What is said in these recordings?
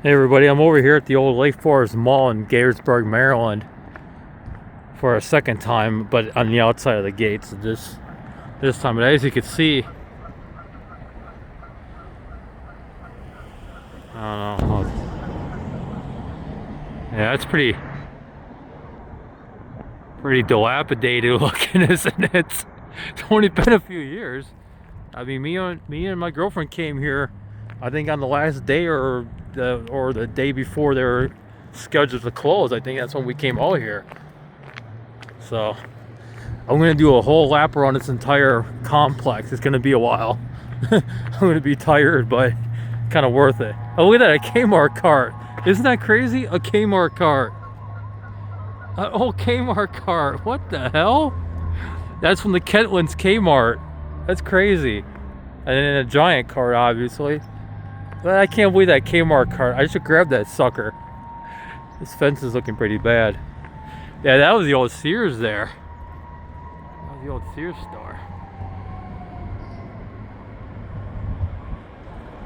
Hey everybody, I'm over here at the old Lake Forest Mall in Gaithersburg, Maryland for a second time, but on the outside of the gates this time. But as you can see, I don't know. Yeah, it's pretty dilapidated looking, isn't it? It's only been a few years. I mean, me and my girlfriend came here, I think on the last day or the day before they were scheduled to close. I think that's when we came out here. So I'm gonna do a whole lap around this entire complex. It's gonna be a while. I'm gonna be tired, but kind of worth it. Oh, look at that, a Kmart cart. Isn't that crazy? A Kmart cart. An old Kmart cart. What the hell? That's from the Kentlands Kmart. That's crazy. And then a giant cart, obviously. But I can't believe that Kmart cart. I should grab that sucker. This fence is looking pretty bad. Yeah, that was the old Sears there. That was the old Sears store.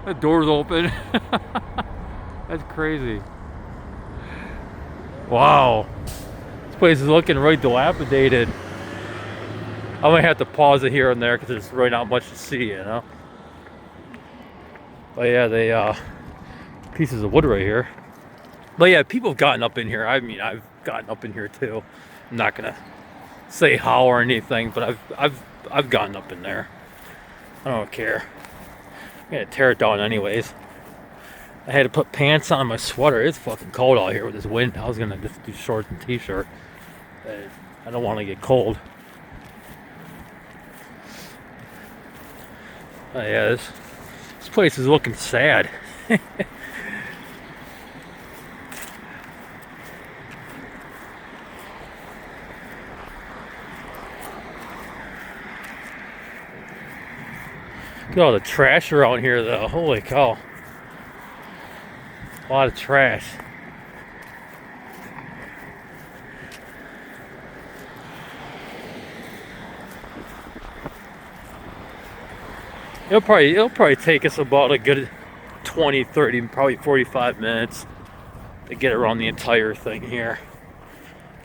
The door's open. That's crazy. Wow. This place is looking really dilapidated. I might have to pause it here and there because there's really not much to see, you know? But yeah, they, pieces of wood right here. But yeah, people have gotten up in here. I mean, I've gotten up in here too. I'm not gonna say how or anything, but I've gotten up in there. I don't care. I'm gonna tear it down anyways. I had to put pants on my sweater. It's fucking cold out here with this wind. I was gonna just do shorts and t-shirt. I don't want to get cold. Yeah, this place is looking sad. Look at all the trash around here, though. Holy cow. A lot of trash. It'll probably take us about a good 20, 30, probably 45 minutes to get around the entire thing here.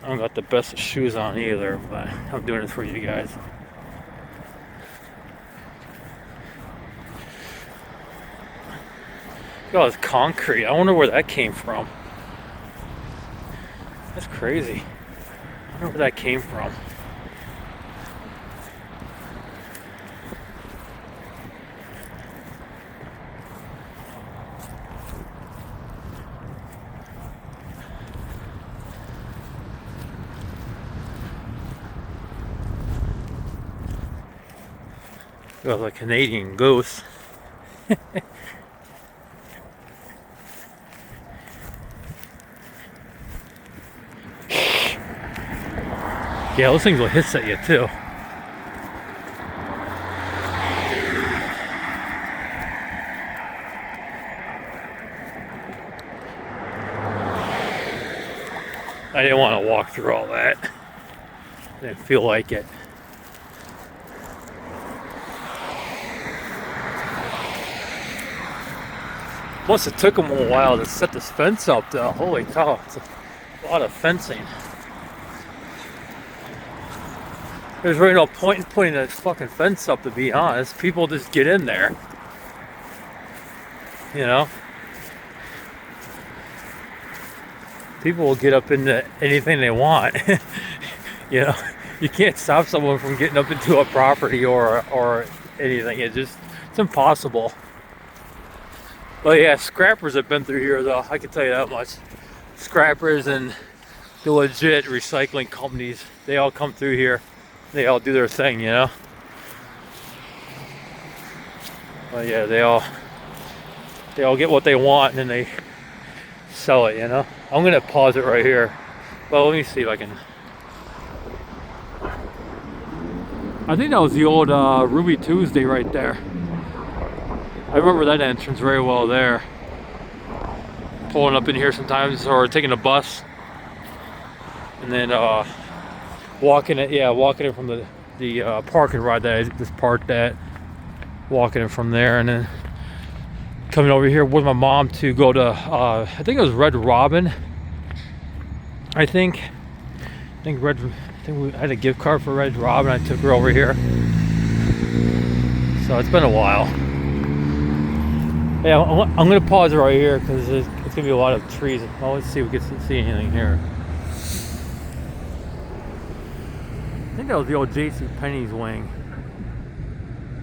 I don't got the best shoes on either, but I'm doing it for you guys. Look at all this concrete. I wonder where that came from. That's crazy. I wonder where that came from. Got like Canadian goose. Yeah, those things will hiss at you too. I didn't want to walk through all that. I didn't feel like it. Must have took them a while to set this fence up though. Holy cow, it's a lot of fencing. There's really no point in putting a fucking fence up, to be honest. People just get in there. You know? People will get up into anything they want. You know? You can't stop someone from getting up into a property or anything. It's impossible. But yeah, scrappers have been through here though, I can tell you that much. Scrappers and the legit recycling companies, they all come through here. They all do their thing, you know? But yeah, they all get what they want and then they sell it, you know? I'm gonna pause it right here. Well, let me see if I can. I think that was the old Ruby Tuesday right there. I remember that entrance very well there. Pulling up in here sometimes or taking a bus. And then walking it from the parking ride that I just parked at. Walking it from there and then coming over here with my mom to go to I think it was Red Robin. I think we had a gift card for Red Robin. I took her over here. So it's been a while. Yeah, I'm gonna pause right here because it's gonna be a lot of trees. Well, let's see if we can see anything here. I think that was the old J.C. Penney's wing.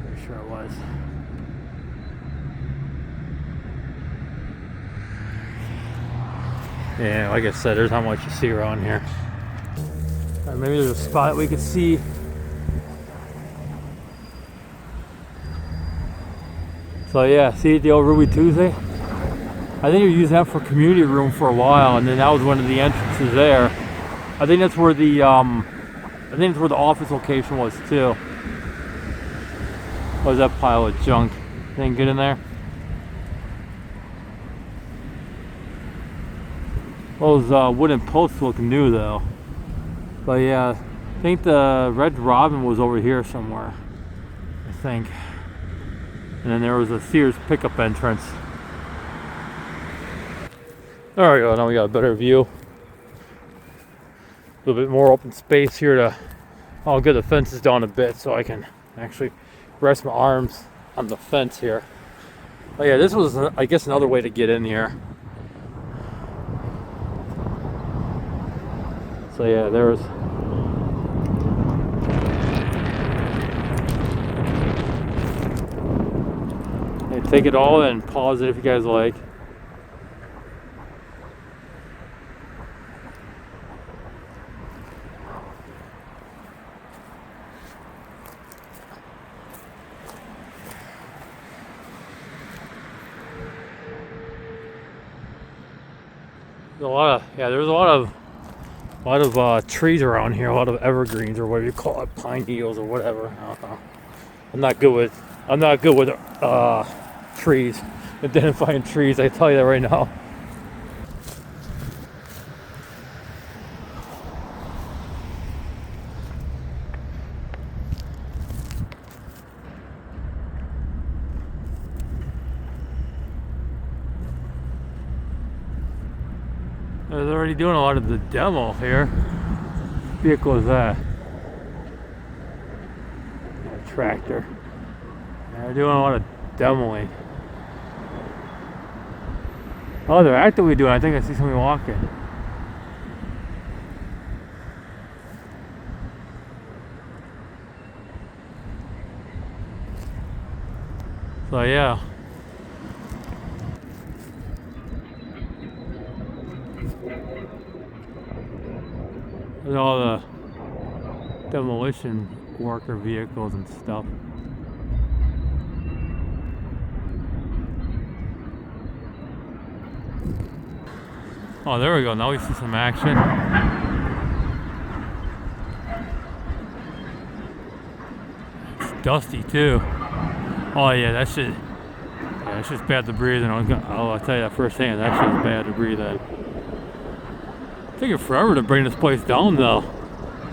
Pretty sure it was. Yeah, like I said, there's not much you see around here. Maybe there's a spot we could see. So yeah, see the old Ruby Tuesday? I think you were using that for community room for a while, and then that was one of the entrances there. I think that's where the office location was too. What was that pile of junk? Anything good in there? Those wooden posts look new though. But yeah, I think the Red Robin was over here somewhere. I think. And then there was a Sears pickup entrance. There we go, now we got a better view. A little bit more open space here to, I'll get the fences down a bit so I can actually rest my arms on the fence here. Oh yeah, this was, I guess, another way to get in here. So yeah, there's take it all and pause it if you guys like. There's a lot of trees around here, a lot of evergreens or whatever you call it, pine needles or whatever. I don't know. I'm not good with trees, identifying trees. I tell you that right now. They're already doing a lot of the demo here. What vehicle is that? A tractor. They're doing a lot of demoing. Oh, they're actively doing it. I think I see somebody walking. So yeah. There's all the demolition worker vehicles and stuff. Oh, there we go. Now we see some action. It's dusty too. Oh yeah, that's just bad to breathe in. I'll tell you that firsthand. That's just bad to breathe in. It's taking forever to bring this place down though.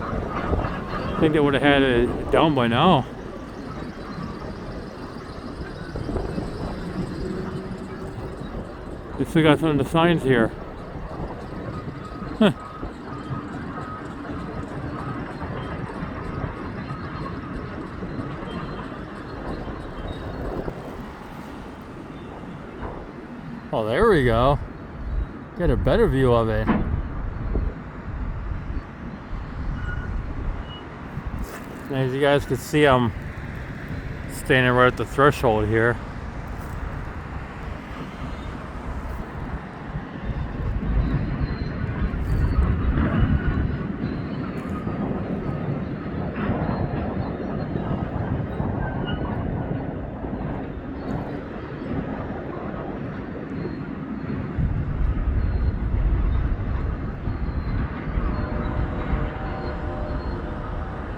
I think they would have had it down by now. They still got some of the signs here. Huh. Oh, there we go. Get a better view of it. As you guys can see, I'm standing right at the threshold here.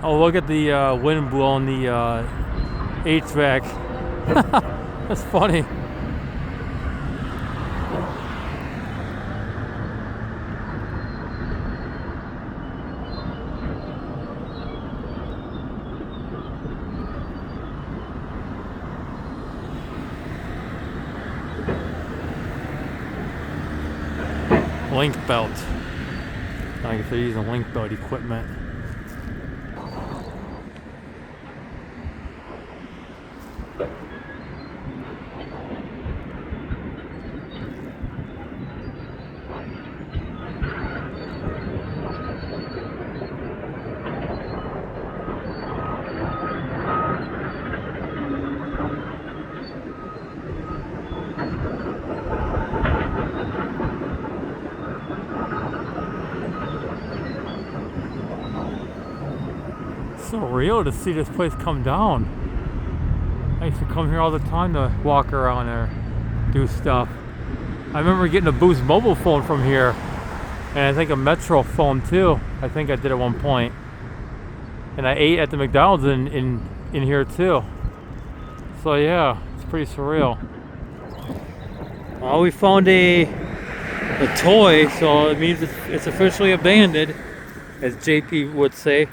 Oh, look at the wind blowing the HVAC. That's funny. link belt. I guess they're using link belt equipment. Surreal to see this place come down. I used to come here all the time to walk around there, do stuff. I remember getting a Boost mobile phone from here, and I think a Metro phone too. I think I did at one point. And I ate at the McDonald's in here too. So yeah, it's pretty surreal. Well, we found a toy, so it means it's officially abandoned, as JP would say.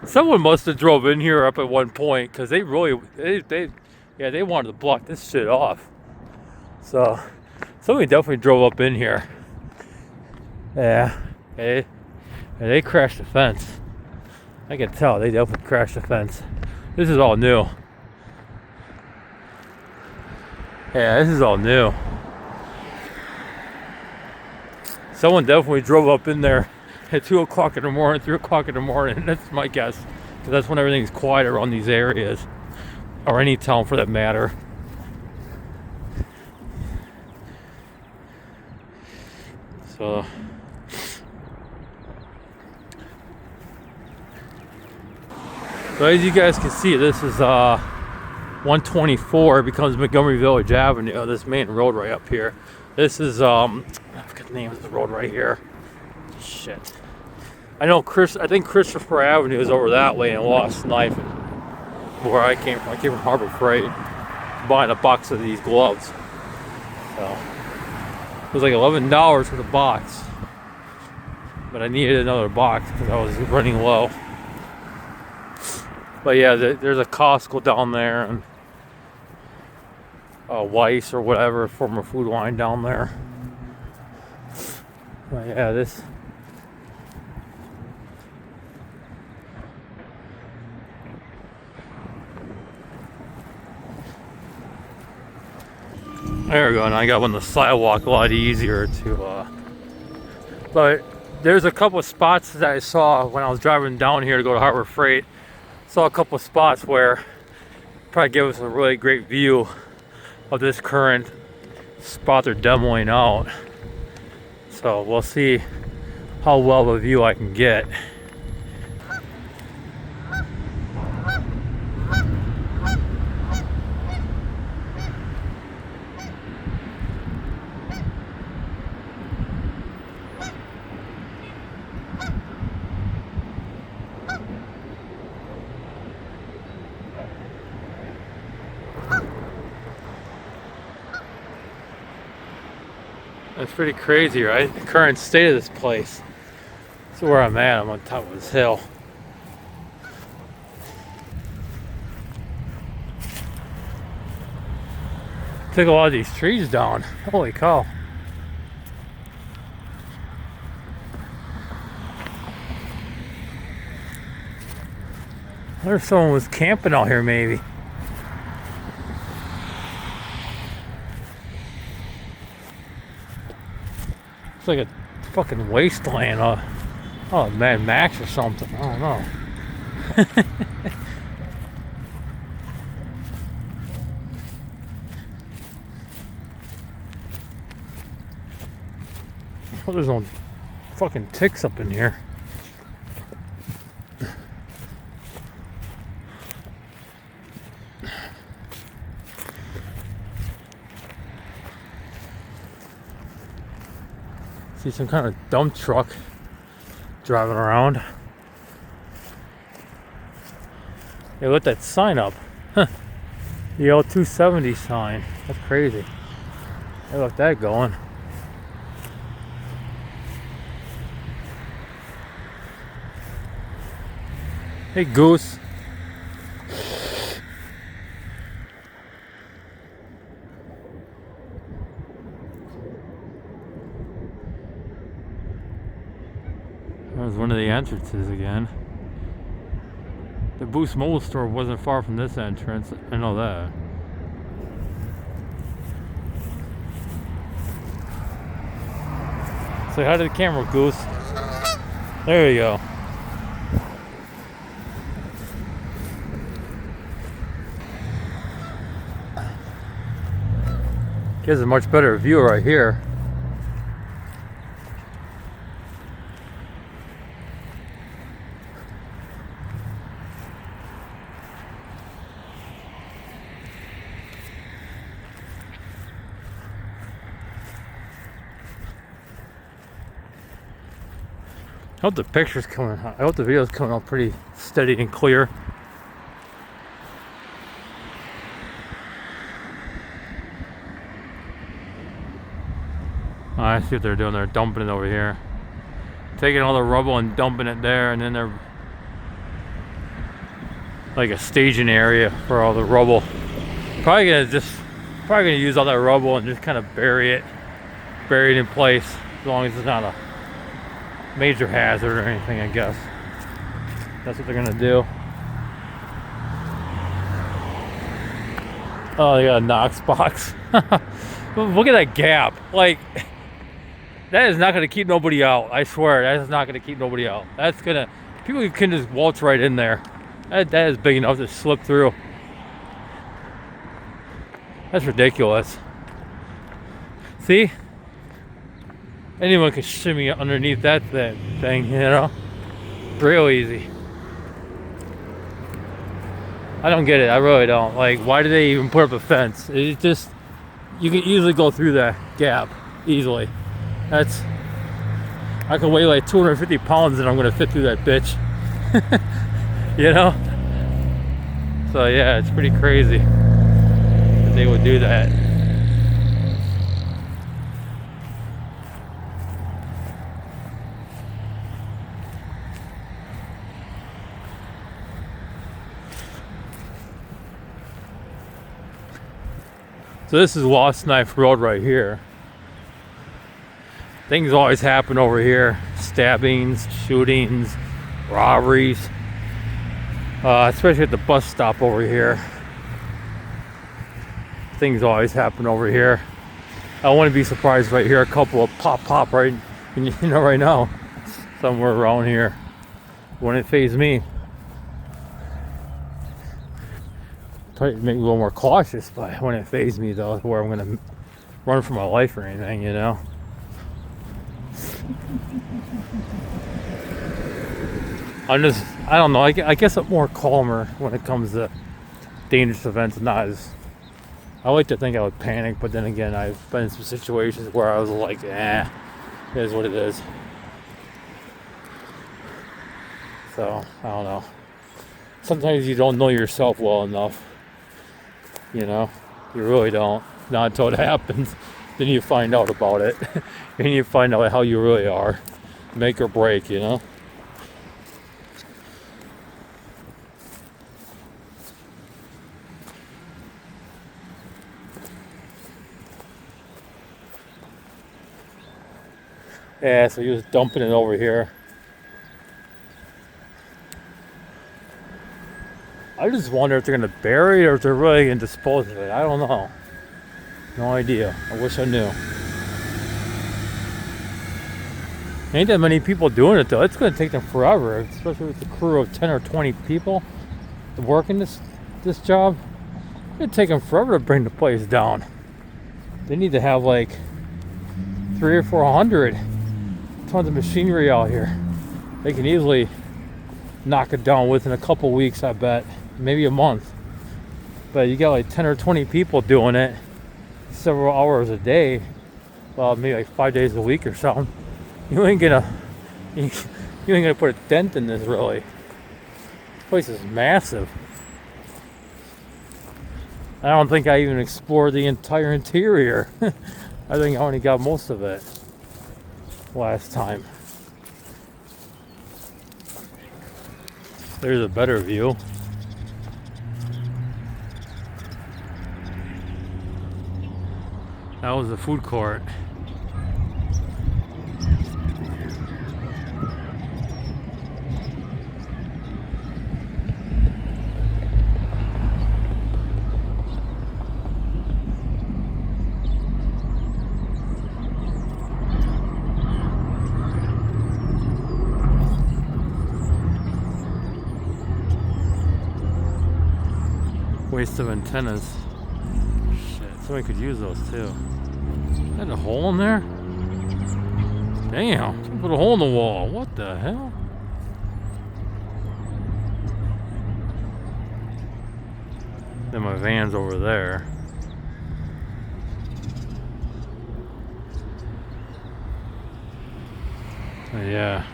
Someone must have drove in here up at one point, because they wanted to block this shit off. So somebody definitely drove up in here. Yeah, they crashed the fence. I can tell they definitely crashed the fence. This is all new. Yeah, this is all new. Someone definitely drove up in there at 2 o'clock in the morning, 3 o'clock in the morning. That's my guess, because that's when everything's quiet around these areas, or any town for that matter. So as you guys can see, this is 124 becomes Montgomery Village Avenue, this main road right up here. This is I forget the name of the road right here. Shit. I know I think Christopher Avenue is over that way in Lost Knife, where I came from. I came from Harbor Freight, buying a box of these gloves. So it was like $11 for the box, but I needed another box because I was running low. But yeah, there's a Costco down there, and Weiss or whatever, former Food Line down there. But yeah, this. There we go, and I got on the sidewalk a lot easier to, but there's a couple of spots that I saw when I was driving down here to go to Harbor Freight. Saw a couple of spots where probably give us a really great view of this current spot they're demoing out. So we'll see how well of a view I can get. That's pretty crazy, right? The current state of this place. This is where I'm at. I'm on top of this hill. Took a lot of these trees down. Holy cow. I wonder if someone was camping out here maybe. It's like a fucking wasteland. Oh, Mad Max or something. I don't know. Oh, there's no fucking ticks up in here. See some kind of dump truck driving around. Hey, look at that sign up. Huh. The L270 sign. That's crazy. Hey, look at that going. Hey, Goose. one of the entrances again. The Boost Mobile store wasn't far from this entrance. I know that. Say hi to the camera, Goose. There you go. Gives a much better view right here. I hope the picture's coming. I hope the video's coming out pretty steady and clear. I see what they're doing. They're dumping it over here, taking all the rubble and dumping it there, and then they're like a staging area for all the rubble. Probably gonna use all that rubble and just kind of bury it in place, as long as it's not a major hazard or anything, I guess. That's what they're gonna do. Oh, they got a Knox box. Look at that gap. Like, that is not gonna keep nobody out. I swear, that is not gonna keep nobody out. That's gonna, people can just waltz right in there. That is big enough to slip through. That's ridiculous. See? Anyone can shimmy underneath that thing, you know? Real easy. I don't get it. I really don't. Like, why do they even put up a fence? It's just, you can easily go through that gap. Easily. I can weigh like 250 pounds and I'm going to fit through that bitch. You know? So yeah, it's pretty crazy that they would do that. So this is Lost Knife Road right here. Things always happen over here. Stabbings, shootings, robberies. Especially at the bus stop over here. Things always happen over here. I wouldn't be surprised right here. A couple of pop right, you know, right now. Somewhere around here. Wouldn't faze me. Try to make me a little more cautious, but when it fazes me though, where I'm gonna run for my life or anything, you know. I don't know, I guess I'm more calmer when it comes to dangerous events. Not as, I like to think I would panic, but then again, I've been in some situations where I was like, it is what it is. So, I don't know. Sometimes you don't know yourself well enough. You know, you really don't. Not until it happens. Then you find out about it. And you find out how you really are. Make or break, you know. Yeah, so he was dumping it over here. I just wonder if they're going to bury it or if they're really going to dispose of it. I don't know. No idea. I wish I knew. Ain't that many people doing it though. It's going to take them forever, especially with the crew of 10 or 20 people working this job. It's going to take them forever to bring the place down. They need to have like 300 or 400 tons of machinery out here. They can easily knock it down within a couple weeks, I bet. Maybe a month. But you got like 10 or 20 people doing it several hours a day. Well, maybe like 5 days a week or something. You ain't gonna put a dent in this, really. This place is massive. I don't think I even explored the entire interior. I think I only got most of it last time. There's a better view. That was the food court. Waste of antennas. Shit, somebody could use those too. Had a hole in there? Damn, someone put a hole in the wall. What the hell? Then my van's over there. But yeah,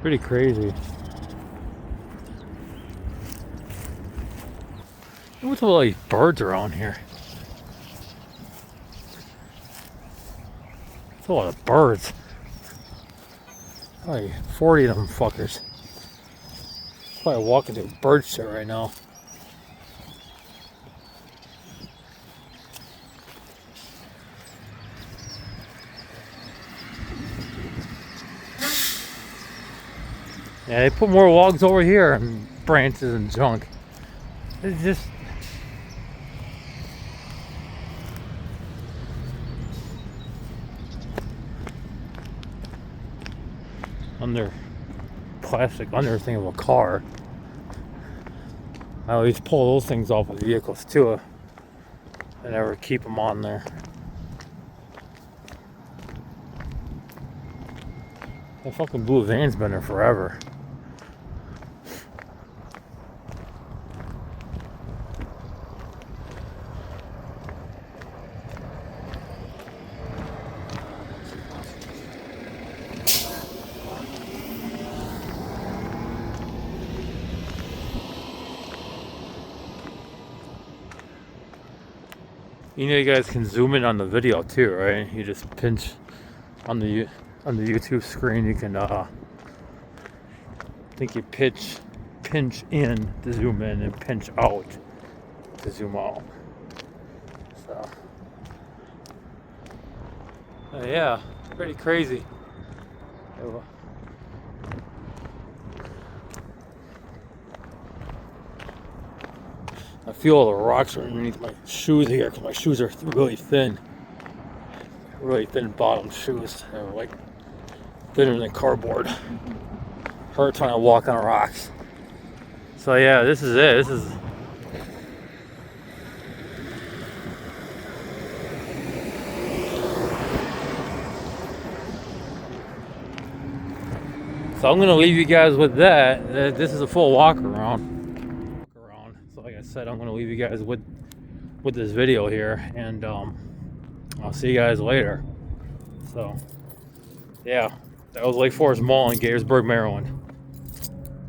pretty crazy. What's all these birds around here? It's a lot of birds. Probably 40 of them fuckers. Probably walking through bird shit right now. Yeah, they put more logs over here and branches and junk. It's just under plastic under thing of a car. I always pull those things off of vehicles too. I never keep them on there. That fucking blue van's been there forever. You know, you guys can zoom in on the video too, right? You just pinch on the YouTube screen. You can, I think you pinch in to zoom in and pinch out to zoom out. So, yeah, pretty crazy. I feel all the rocks underneath my shoes here because my shoes are really thin bottom shoes. They're like thinner than cardboard. Hurt trying to walk on rocks. So yeah, this is it. So I'm gonna leave you guys with that. This is a full walk around. So like I said, I'm gonna leave you guys with this video here, and I'll see you guys later. So yeah, that was Lake Forest Mall in Gaithersburg, Maryland.